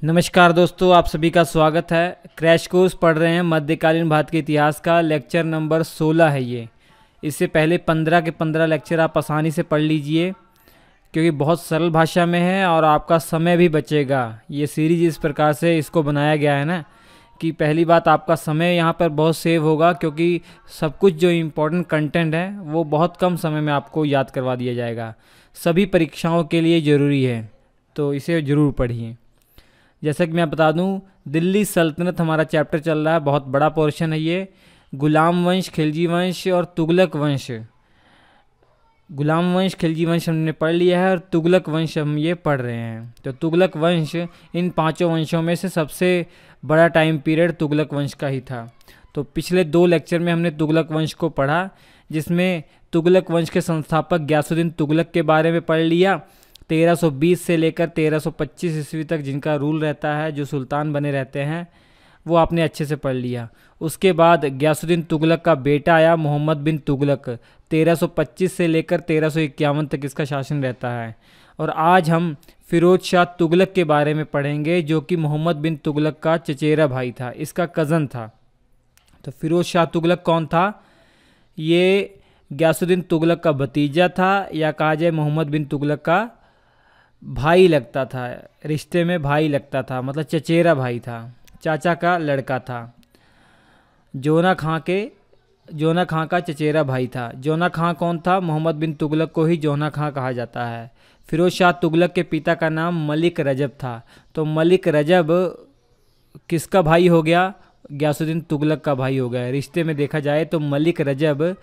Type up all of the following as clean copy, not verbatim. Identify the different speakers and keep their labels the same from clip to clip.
Speaker 1: नमस्कार दोस्तों, आप सभी का स्वागत है। क्रैश कोर्स पढ़ रहे हैं मध्यकालीन भारत के इतिहास का। लेक्चर नंबर 16 है ये। इससे पहले 15 के 15 लेक्चर आप आसानी से पढ़ लीजिए क्योंकि बहुत सरल भाषा में है और आपका समय भी बचेगा। ये सीरीज इस प्रकार से इसको बनाया गया है ना कि पहली बात आपका समय यहाँ पर बहुत सेव होगा क्योंकि सब कुछ जो इम्पोर्टेंट कंटेंट है वो बहुत कम समय में आपको याद करवा दिया जाएगा। सभी परीक्षाओं के लिए ज़रूरी है, तो इसे ज़रूर पढ़िए। जैसा कि मैं बता दूं, दिल्ली सल्तनत हमारा चैप्टर चल रहा है, बहुत बड़ा पोर्शन है ये। गुलाम वंश, खिलजी वंश और तुगलक वंश। गुलाम वंश, खिलजी वंश हमने पढ़ लिया है और तुगलक वंश हम ये पढ़ रहे हैं। तो तुगलक वंश इन पांचों वंशों में से सबसे बड़ा टाइम पीरियड तुगलक वंश का ही था। तो पिछले 2 लेक्चर में हमने तुगलक वंश को पढ़ा, जिसमें तुगलक वंश के संस्थापक गयासुद्दीन तुगलक के बारे में पढ़ लिया। 1320 से लेकर 1325 ईस्वी तक जिनका रूल रहता है, जो सुल्तान बने रहते हैं, वो आपने अच्छे से पढ़ लिया। उसके बाद गयासुद्दीन तुगलक का बेटा आया मोहम्मद बिन तुगलक। 1325 से लेकर 1351 तक इसका शासन रहता है। और आज हम फिरोज शाह तुगलक के बारे में पढ़ेंगे, जो कि मोहम्मद बिन तुगलक का चचेरा भाई था, इसका कज़न था। तो फिरोज शाह तुगलक कौन था? ये गयासुद्दीन तुगलक का भतीजा था, या कहा जाए मोहम्मद बिन तुगलक का भाई लगता था। रिश्ते में भाई लगता था, मतलब चचेरा भाई था, चाचा का लड़का था। जोना खां का चचेरा भाई था। जोना खां कौन था? मोहम्मद बिन तुगलक को ही जोना खां कहा जाता है। फिरोज शाह तुगलक के पिता का नाम मलिक रजब था। तो मलिक रजब किसका भाई हो गया? गयासुद्दीन तुगलक का भाई हो गया। रिश्ते में देखा जाए तो मलिक रजब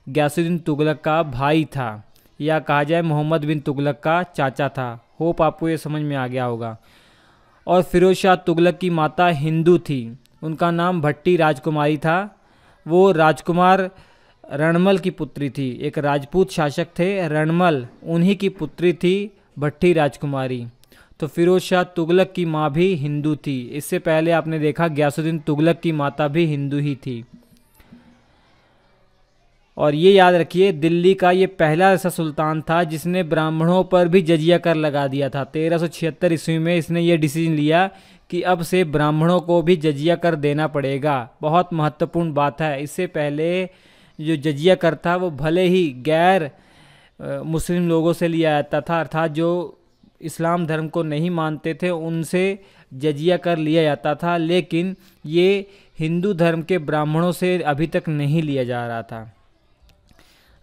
Speaker 1: गयासुद्दीन तुगलक का भाई था, या कहा जाए मोहम्मद बिन तुगलक का चाचा था। होप आपको ये समझ में आ गया होगा। और फिरोज शाह तुगलक की माता हिंदू थी, उनका नाम भट्टी राजकुमारी था। वो राजकुमार रणमल की पुत्री थी। एक राजपूत शासक थे रणमल, उन्हीं की पुत्री थी भट्टी राजकुमारी। तो फिरोज शाह तुगलक की माँ भी हिंदू थी। इससे पहले आपने देखा गयासुद्दीन तुगलक की माता भी हिंदू ही थी। और ये याद रखिए, दिल्ली का ये पहला ऐसा सुल्तान था जिसने ब्राह्मणों पर भी जजिया कर लगा दिया था। 1376 ईस्वी में इसने ये डिसीजन लिया कि अब से ब्राह्मणों को भी जजिया कर देना पड़ेगा। बहुत महत्वपूर्ण बात है। इससे पहले जो जजिया कर था वो भले ही गैर मुस्लिम लोगों से लिया जाता था, अर्थात जो इस्लाम धर्म को नहीं मानते थे उनसे जजिया कर लिया जाता था, लेकिन ये हिंदू धर्म के ब्राह्मणों से अभी तक नहीं लिया जा रहा था।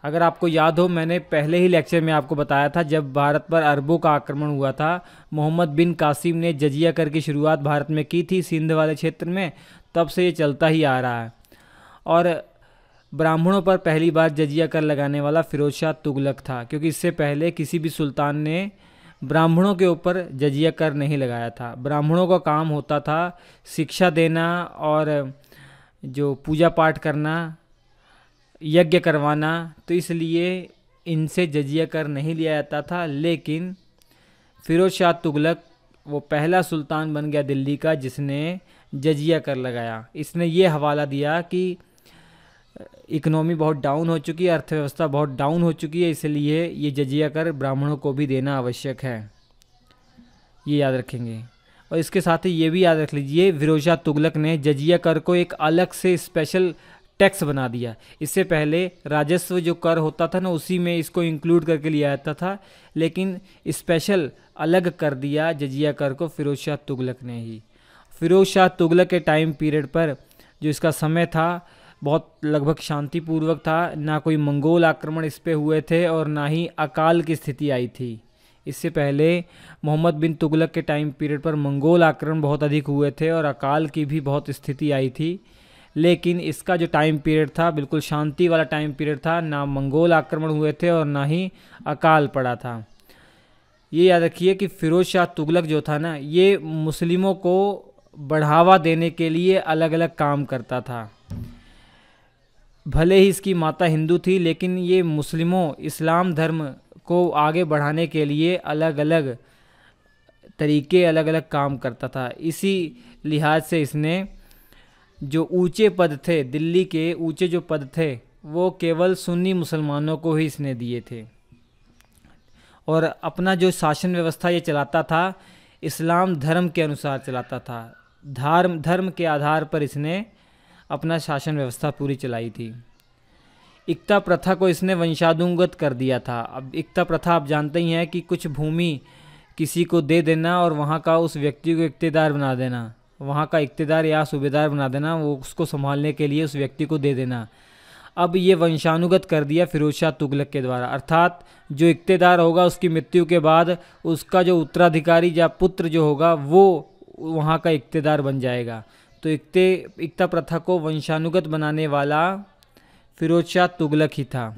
Speaker 1: अगर आपको याद हो, मैंने पहले ही लेक्चर में आपको बताया था, जब भारत पर अरबों का आक्रमण हुआ था, मोहम्मद बिन कासिम ने जजिया कर की शुरुआत भारत में की थी, सिंध वाले क्षेत्र में। तब से ये चलता ही आ रहा है। और ब्राह्मणों पर पहली बार जजिया कर लगाने वाला फिरोज शाह तुगलक था, क्योंकि इससे पहले किसी भी सुल्तान ने ब्राह्मणों के ऊपर जजिया कर नहीं लगाया था। ब्राह्मणों का काम होता था शिक्षा देना और जो पूजा पाठ करना, यज्ञ करवाना, तो इसलिए इनसे जजिया कर नहीं लिया जाता था। लेकिन फिरोज शाह तुगलक वो पहला सुल्तान बन गया दिल्ली का जिसने जजिया कर लगाया। इसने ये हवाला दिया कि इकोनॉमी बहुत डाउन हो चुकी है, अर्थव्यवस्था बहुत डाउन हो चुकी है, इसलिए ये जजिया कर ब्राह्मणों को भी देना आवश्यक है। ये याद रखेंगे। और इसके साथ ही ये भी याद रख लीजिए, फिरोज शाह तुगलक ने जजिया कर को एक अलग से स्पेशल टैक्स बना दिया। इससे पहले राजस्व जो कर होता था ना, उसी में इसको इंक्लूड करके लिया जाता था, लेकिन स्पेशल अलग कर दिया जजिया कर को फिरोज शाह तुगलक ने ही। फिरोज शाह तुगलक के टाइम पीरियड पर जो इसका समय था बहुत लगभग शांतिपूर्वक था। ना कोई मंगोल आक्रमण इस पे हुए थे और ना ही अकाल की स्थिति आई थी। इससे पहले मोहम्मद बिन तुगलक के टाइम पीरियड पर मंगोल आक्रमण बहुत अधिक हुए थे और अकाल की भी बहुत स्थिति आई थी। लेकिन इसका जो टाइम पीरियड था बिल्कुल शांति वाला टाइम पीरियड था। ना मंगोल आक्रमण हुए थे और ना ही अकाल पड़ा था। ये याद रखिए कि फिरोज शाह तुगलक जो था ना, ये मुस्लिमों को बढ़ावा देने के लिए अलग अलग काम करता था। भले ही इसकी माता हिंदू थी, लेकिन ये मुस्लिमों, इस्लाम धर्म को आगे बढ़ाने के लिए अलग अलग तरीके, अलग अलग काम करता था। इसी लिहाज से इसने जो ऊंचे पद थे, दिल्ली के ऊंचे जो पद थे, वो केवल सुन्नी मुसलमानों को ही इसने दिए थे। और अपना जो शासन व्यवस्था ये चलाता था, इस्लाम धर्म के अनुसार चलाता था। धर्म के आधार पर इसने अपना शासन व्यवस्था पूरी चलाई थी। इक्ता प्रथा को इसने वंशानुगत कर दिया था। अब इक्ता प्रथा आप जानते ही हैं कि कुछ भूमि किसी को दे देना और वहाँ का उस व्यक्ति को इक्तेदार बना देना, वहाँ का इक्तेदार या सूबेदार बना देना, वो उसको संभालने के लिए उस व्यक्ति को दे देना। अब ये वंशानुगत कर दिया फिरोज शाह तुगलक के द्वारा, अर्थात जो इक्तेदार होगा उसकी मृत्यु के बाद उसका जो उत्तराधिकारी या पुत्र जो होगा वो वहाँ का इक्तेदार बन जाएगा। तो इक्ता प्रथा को वंशानुगत बनाने वाला फिरोज शाह तुगलक ही था।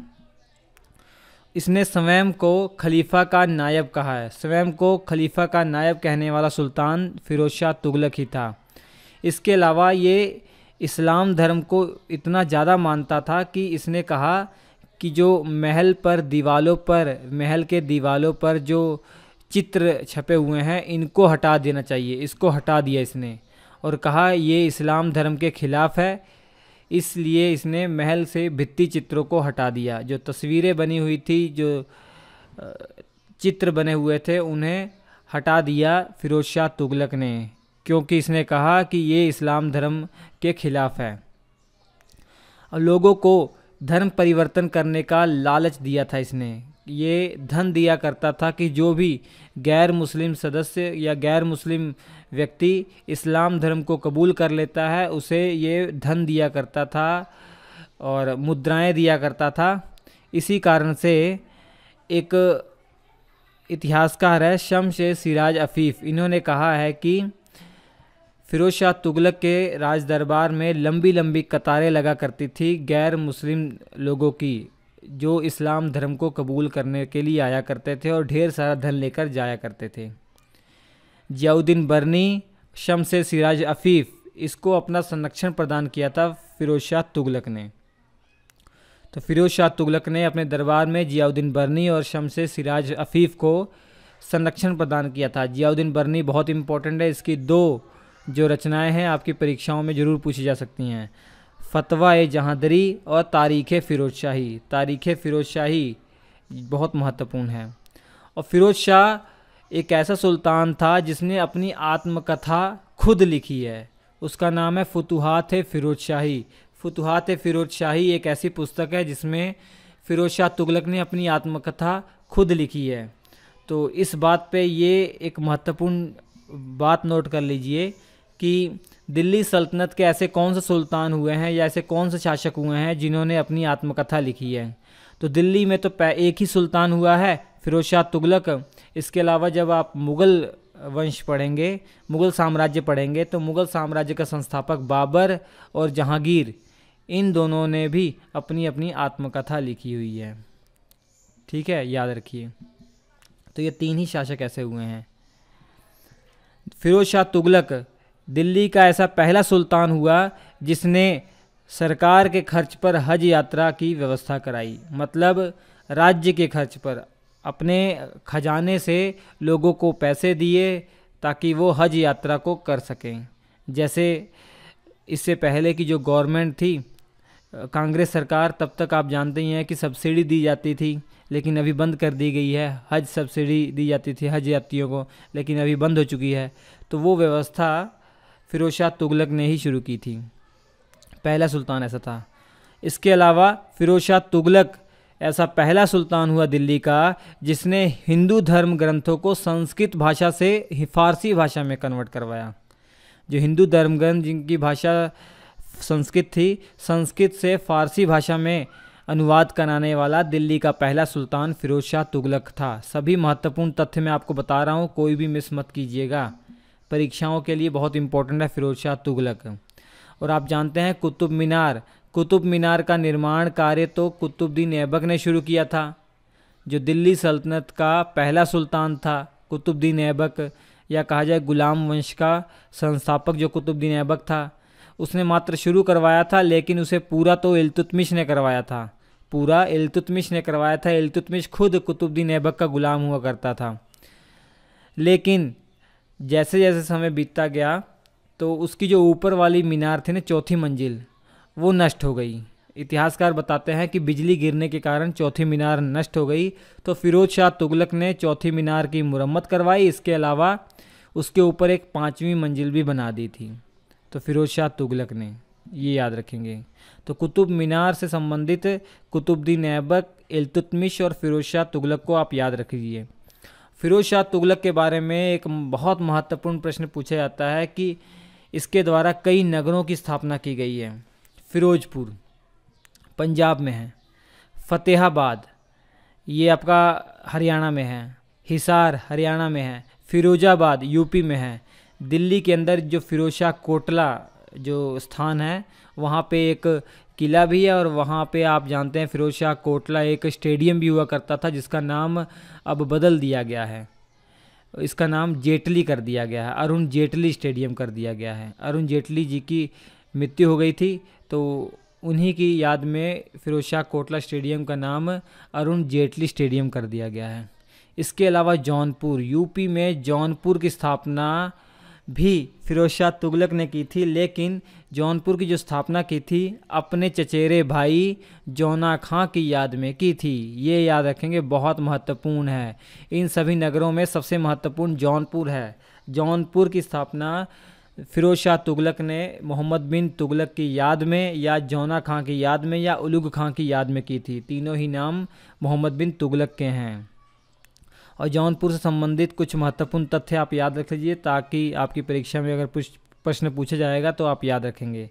Speaker 1: इसने स्वयं को खलीफा का नायब कहा है। स्वयं को खलीफा का नायब कहने वाला सुल्तान फिरोज शाह तुगलक ही था। इसके अलावा ये इस्लाम धर्म को इतना ज़्यादा मानता था कि इसने कहा कि जो महल के दीवालों पर जो चित्र छपे हुए हैं इनको हटा देना चाहिए। इसको हटा दिया इसने और कहा ये इस्लाम धर्म के खिलाफ है, इसलिए इसने महल से भित्ति चित्रों को हटा दिया। जो तस्वीरें बनी हुई थी, जो चित्र बने हुए थे, उन्हें हटा दिया फिरोज शाह तुगलक ने, क्योंकि इसने कहा कि ये इस्लाम धर्म के खिलाफ है। और लोगों को धर्म परिवर्तन करने का लालच दिया था इसने। ये धन दिया करता था कि जो भी गैर मुस्लिम सदस्य या गैर मुस्लिम व्यक्ति इस्लाम धर्म को कबूल कर लेता है उसे ये धन दिया करता था और मुद्राएं दिया करता था। इसी कारण से एक इतिहासकार है शम्स सिराज अफीफ, इन्होंने कहा है कि फिरोज शाह तुगलक के राज दरबार में लंबी लंबी कतारें लगा करती थी गैर मुस्लिम लोगों की, जो इस्लाम धर्म को कबूल करने के लिए आया करते थे और ढेर सारा धन लेकर जाया करते थे। जियाउद्दीन बर्नी, शम्स सिराज अफीफ, इसको अपना संरक्षण प्रदान किया था फिरोज शाह तुगलक ने। तो फिरोज शाह तुगलक ने अपने दरबार में जियाउद्दीन बर्नी और शम्स सिराज अफीफ को संरक्षण प्रदान किया था। जियाउद्दीन बर्नी बहुत इंपॉर्टेंट है, इसकी दो जो रचनाएं हैं आपकी परीक्षाओं में ज़रूर पूछी जा सकती हैं, फतवा-ए-जहांदरी और तारीख़ फिरोज शाही। तारीख़ फिरोज शाही बहुत महत्वपूर्ण है। और फिरोज शाह एक ऐसा सुल्तान था जिसने अपनी आत्मकथा खुद लिखी है, उसका नाम है फुतुहात फिरोज शाही। फुतुहात फिरोज शाही एक ऐसी पुस्तक है जिसमें फिरोज शाह तुगलक ने अपनी आत्मकथा खुद लिखी है। तो इस बात पे ये एक महत्वपूर्ण बात नोट कर लीजिए कि दिल्ली सल्तनत के ऐसे कौन से सुल्तान हुए हैं या ऐसे कौन से शासक हुए हैं जिन्होंने अपनी आत्मकथा लिखी है। तो दिल्ली में तो एक ही सुल्तान हुआ है, फिरोज शाह तुगलक। इसके अलावा जब आप मुग़ल वंश पढ़ेंगे, मुग़ल साम्राज्य पढ़ेंगे, तो मुग़ल साम्राज्य का संस्थापक बाबर और जहांगीर, इन दोनों ने भी अपनी अपनी आत्मकथा लिखी हुई है। ठीक है, याद रखिए। तो ये तीन ही शासक ऐसे हुए हैं। फिरोज शाह तुगलक दिल्ली का ऐसा पहला सुल्तान हुआ जिसने सरकार के खर्च पर हज यात्रा की व्यवस्था कराई। मतलब राज्य के खर्च पर अपने खजाने से लोगों को पैसे दिए ताकि वो हज यात्रा को कर सकें। जैसे इससे पहले की जो गवर्नमेंट थी, कांग्रेस सरकार, तब तक आप जानते ही हैं कि सब्सिडी दी जाती थी, लेकिन अभी बंद कर दी गई है। हज सब्सिडी दी जाती थी हज यात्रियों को, लेकिन अभी बंद हो चुकी है। तो वो व्यवस्था फिरोज शाह तुगलक ने ही शुरू की थी, पहला सुल्तान ऐसा था। इसके अलावा फिरोज शाह तुगलक ऐसा पहला सुल्तान हुआ दिल्ली का जिसने हिंदू धर्म ग्रंथों को संस्कृत भाषा से फारसी भाषा में कन्वर्ट करवाया। जो हिंदू धर्म ग्रंथ जिनकी भाषा संस्कृत थी, संस्कृत से फारसी भाषा में अनुवाद कराने वाला दिल्ली का पहला सुल्तान फिरोज शाह तुगलक था। सभी महत्वपूर्ण तथ्य मैं आपको बता रहा हूँ, कोई भी मिस मत कीजिएगा, परीक्षाओं के लिए बहुत इंपॉर्टेंट है फिरोज शाह तुगलक। और आप जानते हैं कुतुब मीनार का निर्माण कार्य तो कुतुबुद्दीन ऐबक ने शुरू किया था। जो दिल्ली सल्तनत का पहला सुल्तान था कुतुबुद्दीन ऐबक, या कहा जाए गुलाम वंश का संस्थापक जो कुतुबुद्दीन ऐबक था, उसने मात्र शुरू करवाया था, लेकिन उसे पूरा तो इल्तुतमिश ने करवाया था। पूरा इल्तुतमिश ने करवाया था। इल्तुतमिश खुद कुतुबुद्दीन ऐबक का गुलाम हुआ करता था। लेकिन जैसे जैसे समय बीतता गया तो उसकी जो ऊपर वाली मीनार थी ना, चौथी मंजिल, वो नष्ट हो गई। इतिहासकार बताते हैं कि बिजली गिरने के कारण चौथी मीनार नष्ट हो गई। तो फिरोज शाह तुगलक ने चौथी मीनार की मुरम्मत करवाई। इसके अलावा उसके ऊपर एक 5वीं मंजिल भी बना दी थी। तो फिरोज शाह तुगलक ने, ये याद रखेंगे। तो कुतुब मीनार से संबंधित कुतुबुद्दीन ऐबक, इल्तुतमिश और फिरोज शाह तुगलक को आप याद रखिए। फिरोज शाह तुगलक के बारे में एक बहुत महत्वपूर्ण प्रश्न पूछा जाता है कि इसके द्वारा कई नगरों की स्थापना की गई है। फिरोजपुर पंजाब में है, फतेहाबाद ये आपका हरियाणा में है, हिसार हरियाणा में है, फिरोजाबाद यूपी में है। दिल्ली के अंदर जो फिरोज शाह कोटला जो स्थान है वहाँ पे एक किला भी है, और वहाँ पे आप जानते हैं फिरोज शाह कोटला एक स्टेडियम भी हुआ करता था जिसका नाम अब बदल दिया गया है। इसका नाम जेटली कर दिया गया है, अरुण जेटली स्टेडियम कर दिया गया है। अरुण जेटली जी की मृत्यु हो गई थी तो उन्हीं की याद में फिरोज शाह कोटला स्टेडियम का नाम अरुण जेटली स्टेडियम कर दिया गया है। इसके अलावा जौनपुर, यूपी में जौनपुर की स्थापना भी फिरोज शाह तुगलक ने की थी, लेकिन जौनपुर की जो स्थापना की थी अपने चचेरे भाई जौना खां की याद में की थी। ये याद रखेंगे, बहुत महत्वपूर्ण है। इन सभी नगरों में सबसे महत्वपूर्ण जौनपुर है। जौनपुर की स्थापना फिरोज शाह तुगलक ने मोहम्मद बिन तुगलक की याद में या जौना खां की याद में या उलुग खां की याद में की थी। तीनों ही नाम मोहम्मद बिन तुगलक के हैं। और जौनपुर से संबंधित कुछ महत्वपूर्ण तथ्य आप याद रख लीजिए ताकि आपकी परीक्षा में अगर कुछ प्रश्न पूछा जाएगा तो आप याद रखेंगे।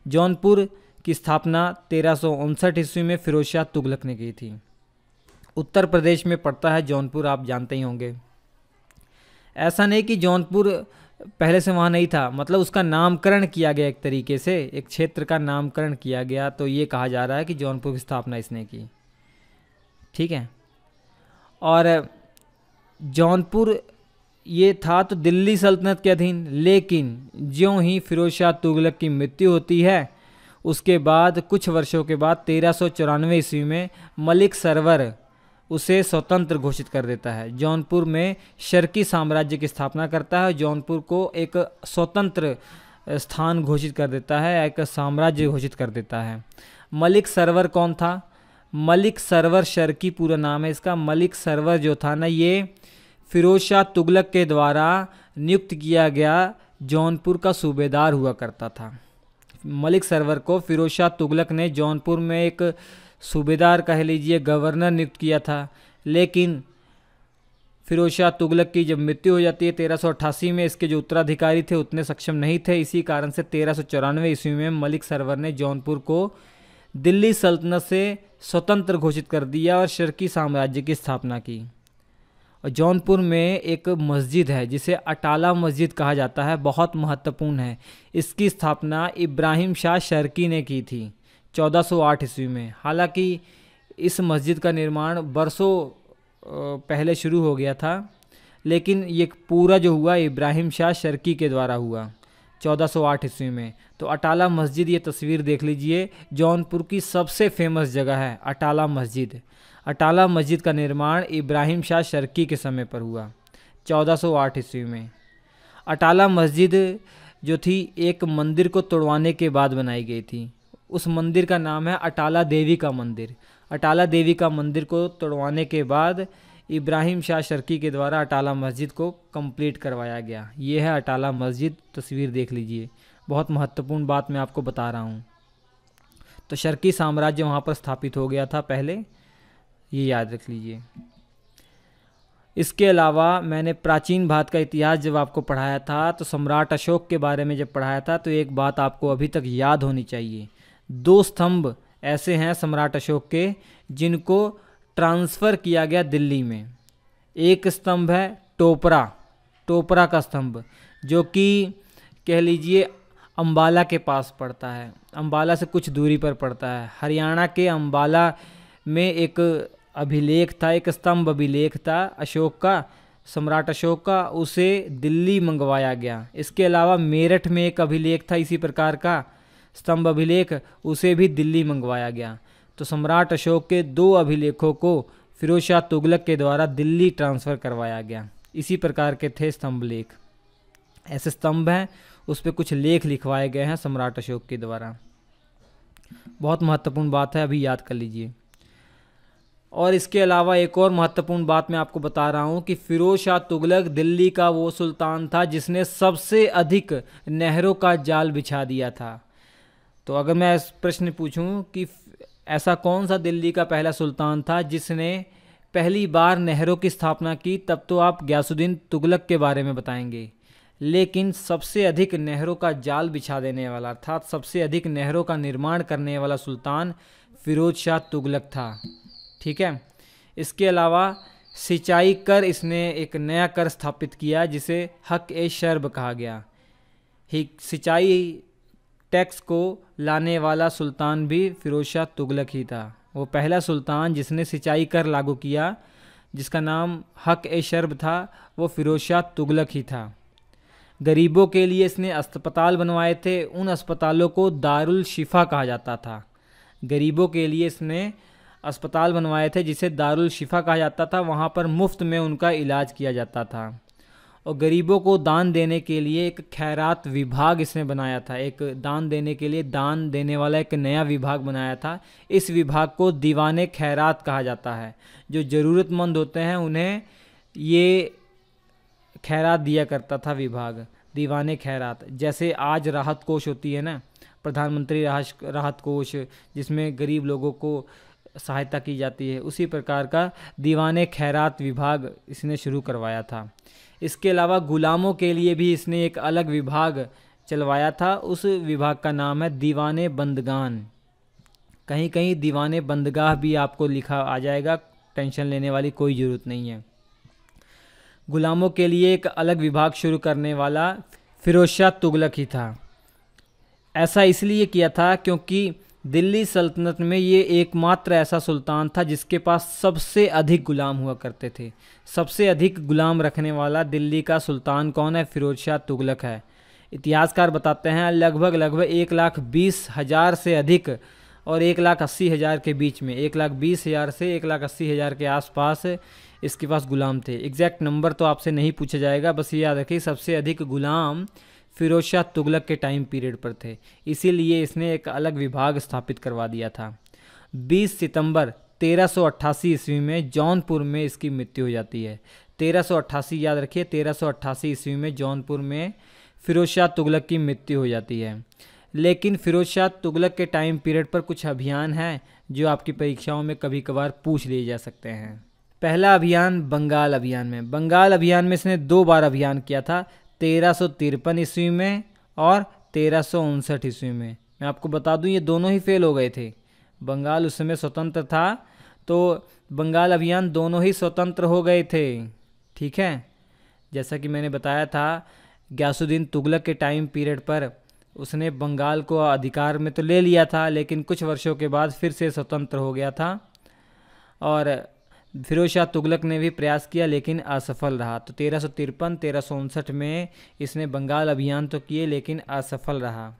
Speaker 1: जौनपुर की स्थापना 1359 ईस्वी में फिरोज शाह तुगलक ने की थी। उत्तर प्रदेश में पड़ता है जौनपुर, आप जानते ही होंगे। ऐसा नहीं कि जौनपुर पहले से वहाँ नहीं था, मतलब उसका नामकरण किया गया, एक तरीके से एक क्षेत्र का नामकरण किया गया, तो ये कहा जा रहा है कि जौनपुर की स्थापना इसने की। ठीक है। और जौनपुर ये था तो दिल्ली सल्तनत के अधीन, लेकिन ज्यों ही फिरोज शाह तुगलक की मृत्यु होती है उसके बाद कुछ वर्षों के बाद 1394 ईस्वी में मलिक सरवर उसे स्वतंत्र घोषित कर देता है। जौनपुर में शर्की साम्राज्य की स्थापना करता है और जौनपुर को एक स्वतंत्र स्थान घोषित कर देता है, एक साम्राज्य घोषित कर देता है। मलिक सरवर कौन था? मलिक सरवर शर्की पूरा नाम है इसका। मलिक सरवर जो था ना, ये फिरोज शाह तुगलक के द्वारा नियुक्त किया गया जौनपुर का सूबेदार हुआ करता था। मलिक सरवर को फिरोज शाह तुगलक ने जौनपुर में एक सूबेदार कह लीजिए, गवर्नर नियुक्त किया था, लेकिन फिरोज शाह तुगलक की जब मृत्यु हो जाती है 1388 में, इसके जो उत्तराधिकारी थे उतने सक्षम नहीं थे। इसी कारण से 1394 ईस्वी में मलिक सरवर ने जौनपुर को दिल्ली सल्तनत से स्वतंत्र घोषित कर दिया और शर्की साम्राज्य की स्थापना की। और जौनपुर में एक मस्जिद है जिसे अटाला मस्जिद कहा जाता है, बहुत महत्वपूर्ण है। इसकी स्थापना इब्राहिम शाह शर्की ने की थी 1408 ईस्वी में। हालांकि इस मस्जिद का निर्माण बरसों पहले शुरू हो गया था, लेकिन ये पूरा जो हुआ इब्राहिम शाह शर्की के द्वारा हुआ 1408 ईस्वी में। तो अटाला मस्जिद, ये तस्वीर देख लीजिए, जौनपुर की सबसे फेमस जगह है अटाला मस्जिद। अटाला मस्जिद का निर्माण इब्राहिम शाह शर्की के समय पर हुआ 1408 ईस्वी में। अटाला मस्जिद जो थी एक मंदिर को तोड़वाने के बाद बनाई गई थी। उस मंदिर का नाम है अटाला देवी का मंदिर। अटाला देवी का मंदिर को तोड़वाने के बाद इब्राहिम शाह शर्की के द्वारा अटाला मस्जिद को कंप्लीट करवाया गया। ये है अटाला मस्जिद, तस्वीर देख लीजिए। बहुत महत्वपूर्ण बात मैं आपको बता रहा हूँ। तो शर्की साम्राज्य वहाँ पर स्थापित हो गया था पहले, ये याद रख लीजिए। इसके अलावा मैंने प्राचीन भारत का इतिहास जब आपको पढ़ाया था तो सम्राट अशोक के बारे में जब पढ़ाया था तो एक बात आपको अभी तक याद होनी चाहिए। 2 स्तंभ ऐसे हैं सम्राट अशोक के जिनको ट्रांसफ़र किया गया दिल्ली में। एक स्तंभ है टोपरा का स्तंभ, जो कि कह लीजिए अंबाला के पास पड़ता है, अंबाला से कुछ दूरी पर पड़ता है। हरियाणा के अंबाला में एक अभिलेख था, एक स्तंभ अभिलेख था अशोक का, सम्राट अशोक का, उसे दिल्ली मंगवाया गया। इसके अलावा मेरठ में एक अभिलेख था इसी प्रकार का स्तंभ अभिलेख, उसे भी दिल्ली मंगवाया गया। तो सम्राट अशोक के 2 अभिलेखों को फिरोज शाह तुगलक के द्वारा दिल्ली ट्रांसफ़र करवाया गया। इसी प्रकार के थे स्तंभ लेख, ऐसे स्तंभ हैं उस पर कुछ लेख लिखवाए गए हैं सम्राट अशोक के द्वारा। बहुत महत्वपूर्ण बात है, अभी याद कर लीजिए। और इसके अलावा एक और महत्वपूर्ण बात मैं आपको बता रहा हूँ कि फ़िरोज़ शाह तुगलक दिल्ली का वो सुल्तान था जिसने सबसे अधिक नहरों का जाल बिछा दिया था। तो अगर मैं इस प्रश्न पूछूं कि ऐसा कौन सा दिल्ली का पहला सुल्तान था जिसने पहली बार नहरों की स्थापना की, तब तो आप गयासुद्दीन तुगलक के बारे में बताएंगे। लेकिन सबसे अधिक नहरों का जाल बिछा देने वाला अर्थात सबसे अधिक नहरों का निर्माण करने वाला सुल्तान फ़िरोज़ शाह तुगलक था। ठीक है। इसके अलावा सिंचाई कर इसने एक नया कर स्थापित किया जिसे हक ए शर्ब कहा गया। सिंचाई टैक्स को लाने वाला सुल्तान भी फ़िरोज़ शाह तुगलक ही था। वो पहला सुल्तान जिसने सिंचाई कर लागू किया, जिसका नाम हक ए शर्ब था, वो फ़िरोज़ शाह तुगलक ही था। गरीबों के लिए इसने अस्पताल बनवाए थे। उन अस्पतालों को दारुल शिफा कहा जाता था। गरीबों के लिए इसने अस्पताल बनवाए थे जिसे दारुल शिफा कहा जाता था। वहाँ पर मुफ्त में उनका इलाज किया जाता था। और गरीबों को दान देने के लिए एक खैरात विभाग इसने बनाया था। एक दान देने के लिए दान देने वाला एक नया विभाग बनाया था। इस विभाग को दीवाने खैरात कहा जाता है। जो ज़रूरतमंद होते हैं उन्हें ये खैरात दिया करता था विभाग, दीवाने खैरात। जैसे आज राहत कोष होती है ना, प्रधानमंत्री राहत कोष, जिसमें गरीब लोगों को सहायता की जाती है, उसी प्रकार का दीवाने खैरात विभाग इसने शुरू करवाया था। इसके अलावा गुलामों के लिए भी इसने एक अलग विभाग चलवाया था। उस विभाग का नाम है दीवाने बंदगान। कहीं कहीं दीवाने बंदगाह भी आपको लिखा आ जाएगा, टेंशन लेने वाली कोई ज़रूरत नहीं है। गुलामों के लिए एक अलग विभाग शुरू करने वाला फ़िरोज़ शाह तुगलक ही था। ऐसा इसलिए किया था क्योंकि दिल्ली सल्तनत में ये एकमात्र ऐसा सुल्तान था जिसके पास सबसे अधिक गुलाम हुआ करते थे। सबसे अधिक गुलाम रखने वाला दिल्ली का सुल्तान कौन है? फ़िरोज़ शाह तुगलक है। इतिहासकार बताते हैं लगभग 1,20,000 से अधिक और 1,80,000 के बीच में, 1,20,000 से 1,80,000 के आसपास इसके पास गुलाम थे। एग्जैक्ट नंबर तो आपसे नहीं पूछा जाएगा, बस ये याद रखिए सबसे अधिक गुलाम फ़िरोज़ शाह तुगलक के टाइम पीरियड पर थे। इसीलिए इसने एक अलग विभाग स्थापित करवा दिया था। 20 सितंबर 1388 ईस्वी में जौनपुर में इसकी मृत्यु हो जाती है। 1388 याद रखिए, 1388 ईस्वी में जौनपुर में फ़िरोज़ शाह तुगलक की मृत्यु हो जाती है। लेकिन फ़िरोज़ शाह तुगलक के टाइम पीरियड पर कुछ अभियान हैं जो आपकी परीक्षाओं में कभी कभार पूछ लिए जा सकते हैं। पहला अभियान बंगाल अभियान में। बंगाल अभियान में इसने 2 बार अभियान किया था, 1353 ईस्वी में और 1359 ईस्वी में। मैं आपको बता दूं ये दोनों ही फेल हो गए थे। बंगाल उस समय स्वतंत्र था, तो बंगाल अभियान दोनों ही स्वतंत्र हो गए थे। ठीक है, जैसा कि मैंने बताया था गयासुद्दीन तुगलक के टाइम पीरियड पर उसने बंगाल को अधिकार में तो ले लिया था, लेकिन कुछ वर्षों के बाद फिर से स्वतंत्र हो गया था। और फ़िरोज़ शाह तुगलक ने भी प्रयास किया लेकिन असफल रहा। तो 1353 1359 में इसने बंगाल अभियान तो किए लेकिन असफल रहा।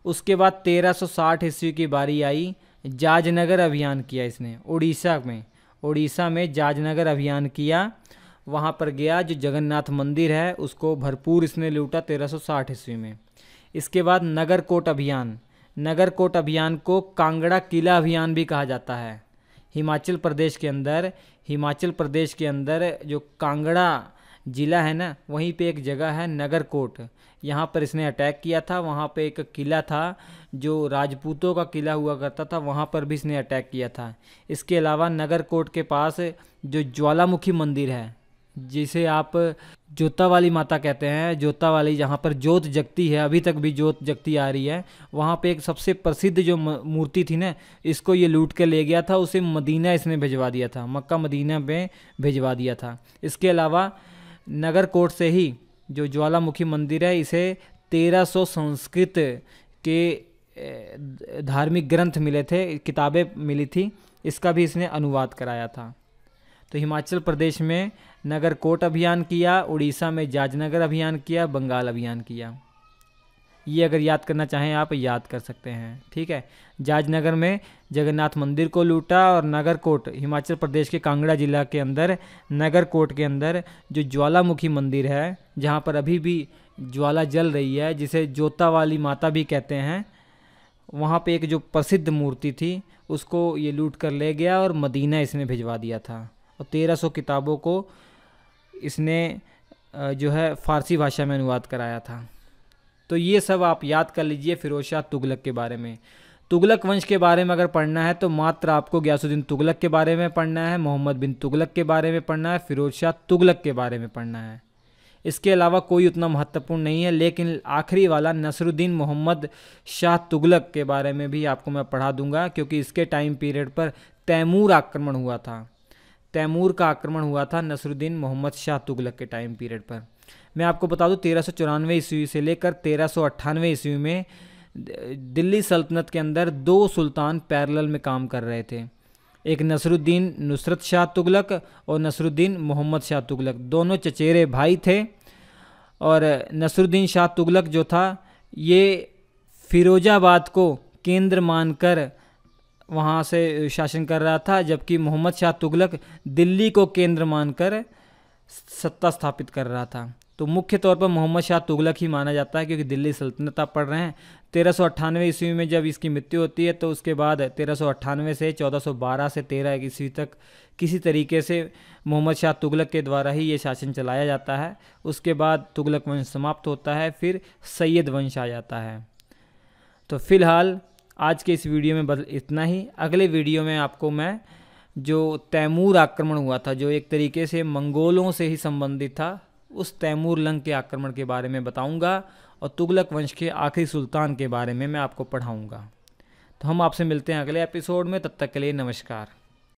Speaker 1: उसके बाद 1360 ईस्वी की बारी आई, जाजनगर अभियान किया इसने उड़ीसा में जाजनगर अभियान किया। वहाँ पर गया, जो जगन्नाथ मंदिर है उसको भरपूर इसने लूटा 1360 ईस्वी में। इसके बाद नगरकोट अभियान को कांगड़ा किला अभियान भी कहा जाता है। हिमाचल प्रदेश के अंदर जो कांगड़ा ज़िला है ना, वहीं पे एक जगह है नगरकोट। यहाँ पर इसने अटैक किया था। वहाँ पे एक किला था जो राजपूतों का किला हुआ करता था, वहाँ पर भी इसने अटैक किया था। इसके अलावा नगरकोट के पास जो ज्वालामुखी मंदिर है, जिसे आप जोता वाली माता कहते हैं, जोता वाली, जहाँ पर जोत जगती है, अभी तक भी जोत जगती आ रही है, वहाँ पे एक सबसे प्रसिद्ध जो मूर्ति थी ना, इसको ये लूट के ले गया था। उसे मदीना इसने भिजवा दिया था, मक्का मदीना में भिजवा दिया था। इसके अलावा नगरकोट से ही जो ज्वालामुखी मंदिर है, इसे 1300 संस्कृत के धार्मिक ग्रंथ मिले थे, किताबें मिली थी, इसका भी इसने अनुवाद कराया था। तो हिमाचल प्रदेश में नगरकोट अभियान किया, उड़ीसा में जाजनगर अभियान किया, बंगाल अभियान किया। ये अगर याद करना चाहें आप याद कर सकते हैं। ठीक है, जाजनगर में जगन्नाथ मंदिर को लूटा और नगरकोट हिमाचल प्रदेश के कांगड़ा जिला के अंदर नगरकोट के अंदर जो ज्वालामुखी मंदिर है, जहाँ पर अभी भी ज्वाला जल रही है, जिसे जोता वाली माता भी कहते हैं, वहाँ पे एक जो प्रसिद्ध मूर्ति थी उसको ये लूट कर ले गया और मदीना इसने भिजवा दिया था। और 1300 किताबों को इसने जो है फ़ारसी भाषा में अनुवाद कराया था। तो ये सब आप याद कर लीजिए फ़िरोज़ शाह तुगलक के बारे में। तुगलक वंश के बारे में अगर पढ़ना है तो मात्र आपको गयासुद्दीन तुगलक के बारे में पढ़ना है, मोहम्मद बिन तुगलक के बारे में पढ़ना है, फ़िरोज़ शाह तुगलक के बारे में पढ़ना है। इसके अलावा कोई उतना महत्वपूर्ण नहीं है। लेकिन आखिरी वाला नसरुद्दीन मोहम्मद शाह तुगलक के बारे में भी आपको मैं पढ़ा दूंगा, क्योंकि इसके टाइम पीरियड पर तैमूर आक्रमण हुआ था। तैमूर का आक्रमण हुआ था नसरुद्दीन मोहम्मद शाह तुगलक के टाइम पीरियड पर। मैं आपको बता दूं 1394 ईस्वी से लेकर 1398 ईस्वी में दिल्ली सल्तनत के अंदर 2 सुल्तान पैरेलल में काम कर रहे थे। एक नसरुद्दीन नुसरत शाह तुगलक और नसरुद्दीन मोहम्मद शाह तुगलक, दोनों चचेरे भाई थे। और नसरुद्दीन शाह तुगलक जो था ये फिरोजाबाद को केंद्र मानकर वहाँ से शासन कर रहा था, जबकि मोहम्मद शाह तुगलक दिल्ली को केंद्र मानकर सत्ता स्थापित कर रहा था। तो मुख्य तौर पर मोहम्मद शाह तुगलक ही माना जाता है, क्योंकि दिल्ली सल्तनत आप पढ़ रहे हैं। 1398 ईस्वी में जब इसकी मृत्यु होती है तो उसके बाद 1398 से 1412 से 13 ईस्वी तक किसी तरीके से मोहम्मद शाह तुगलक के द्वारा ही ये शासन चलाया जाता है। उसके बाद तुगलक वंश समाप्त होता है, फिर सैयद वंश आ जाता है। तो फिलहाल आज के इस वीडियो में बस इतना ही। अगले वीडियो में आपको मैं जो तैमूर आक्रमण हुआ था, जो एक तरीके से मंगोलों से ही संबंधित था, उस तैमूर लंग के आक्रमण के बारे में बताऊंगा और तुगलक वंश के आखिरी सुल्तान के बारे में मैं आपको पढ़ाऊंगा। तो हम आपसे मिलते हैं अगले एपिसोड में। तब तक के लिए नमस्कार।